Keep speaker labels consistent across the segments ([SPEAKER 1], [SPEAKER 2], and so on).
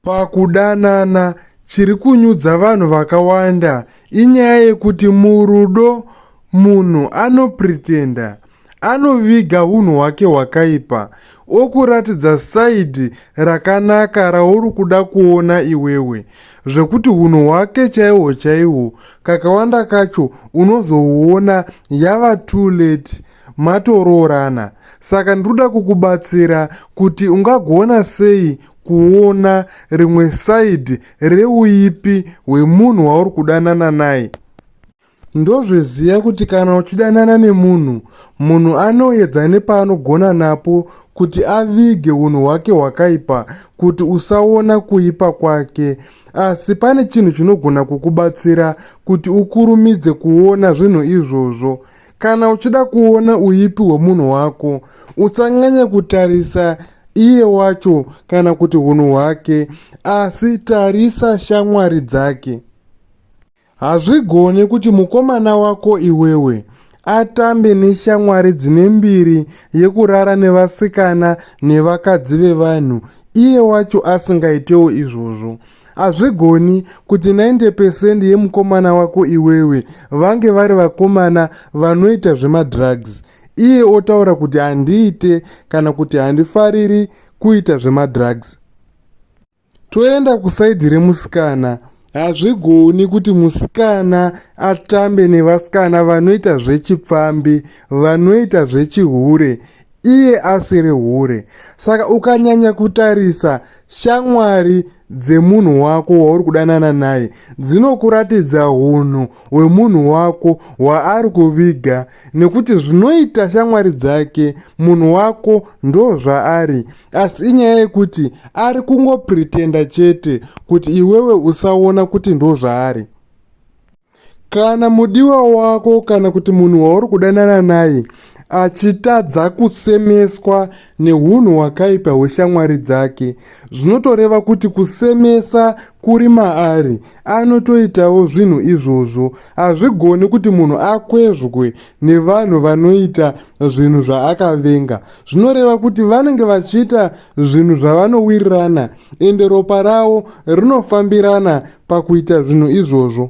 [SPEAKER 1] Pakudanana, chiri kunyudza vanhu vakawanda inyaya yekuti murudo munhu anopritenda, anoviga unhu hwake hwakaipa, okuratidza saidhi rakanaka rauri kuda kuona iwewe, zvekuti unhu hwake chaihwo chaihwo kakawanda kacho unozohuona yava too late, matoroorana. Saka ndinoda kukubatsira kuti ungagona sei kuona rimwe saidhi reuipi hwemunhu wauri kudanana naye. Ndozviziva kuti kana uchidanana nemunhu, munhu anoedza nepaanogona napo kuti avige unhu hwake hwakaipa kuti usaona kuipa kwake. Asi pane chinhu chinogona kukubatsira kuti ukurumidze kuona zvinhu izvozvo. Kana uchida kuona uipi hwemunhu wako, usanyanya kutarisa iye wacho kana kuti unhu hwake, asi tarisa shamwari dzake. Hazvigone kuti mukomana wako iwewe atambe neshamwari dzine mbiri yekurara nevasikana nevakadzi vevanhu, iye wacho asingaitewo izvozvo. Hazvigoni kuti 90% yemukomana wako iwewe vange vari vakomana vanoita zvemadrugs, iye otaura kuti handiite kana kuti handifariri kuita zvemadrugs. Toenda kusaidhi remusikana. Hazvigoni kuti musikana atambe nevasikana vanoita zvechipfambi, vanoita zvechihure, iye asiri hure. Saka ukanyanya kutarisa shamwari dzemunhu wako wauri kudanana naye, dzinokuratidza unhu hwemunhu wako hwaari kuviga, nekuti zvinoita shamwari dzake munhu wako ndo zvaari, asi inyaya yekuti ari kungopritenda chete kuti iwewe usaona kuti ndo zvaari. Kana mudiwa wako kana kuti munhu wauri kudanana naye achitadza kusemeswa neunhu hwakaipa hweshamwari dzake, zvinotoreva kuti kusemesa kuri maari, anotoitawo zvinhu izvozvo. Hazvigoni kuti munhu akwezvwe nevanhu vanoita zvinhu zvaakavenga. Zvinoreva kuti vanenge vachiita zvinhu zvavanowirirana, ende ropa ravo rinofambirana pakuita zvinhu izvozvo.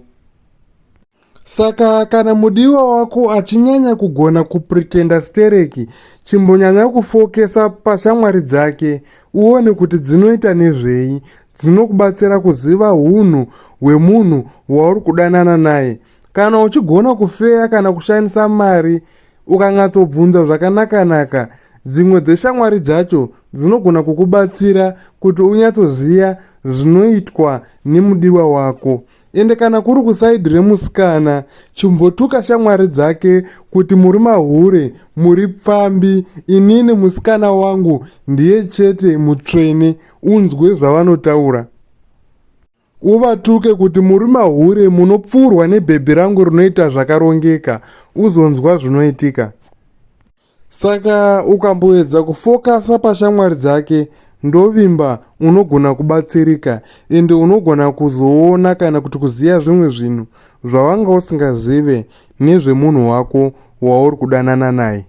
[SPEAKER 1] Saka kana mudiwa wako achinyanya kugona kupritenda stereki, chimbonyanya kufokesa pashamwari dzake, uone kuti dzinoita nezvei, dzinokubatsira kuziva unhu hwemunhu wauri kudanana naye. Kana uchigona kufeya kana kushandisa mari, ukanyatsobvunza zvakanaka-naka, dzimwe dzeshamwari dzacho dzinogona kukubatsira kuti unyatsoziva zvinoitwa nemudiwa wako. Ende kana kuri kusaidhi remusikana, chimbotuka shamwari dzake kuti muri mahure, muri pfambi, inini musikana wangu ndiye chete mutsvene, unzwe zvavanotaura. Uvatuke kuti muri mahure munopfurwa nebhebhi rangu rinoita zvakarongeka, uzonzwa zvinoitika. Saka ukamboedza kufokasa pashamwari dzake, ndovimba unogona kubatsirika, ende unogona kuzoona kana kuti kuziva zvimwe zvinhu zvawanga usingazive nezvemunhu wako wauri kudanana naye.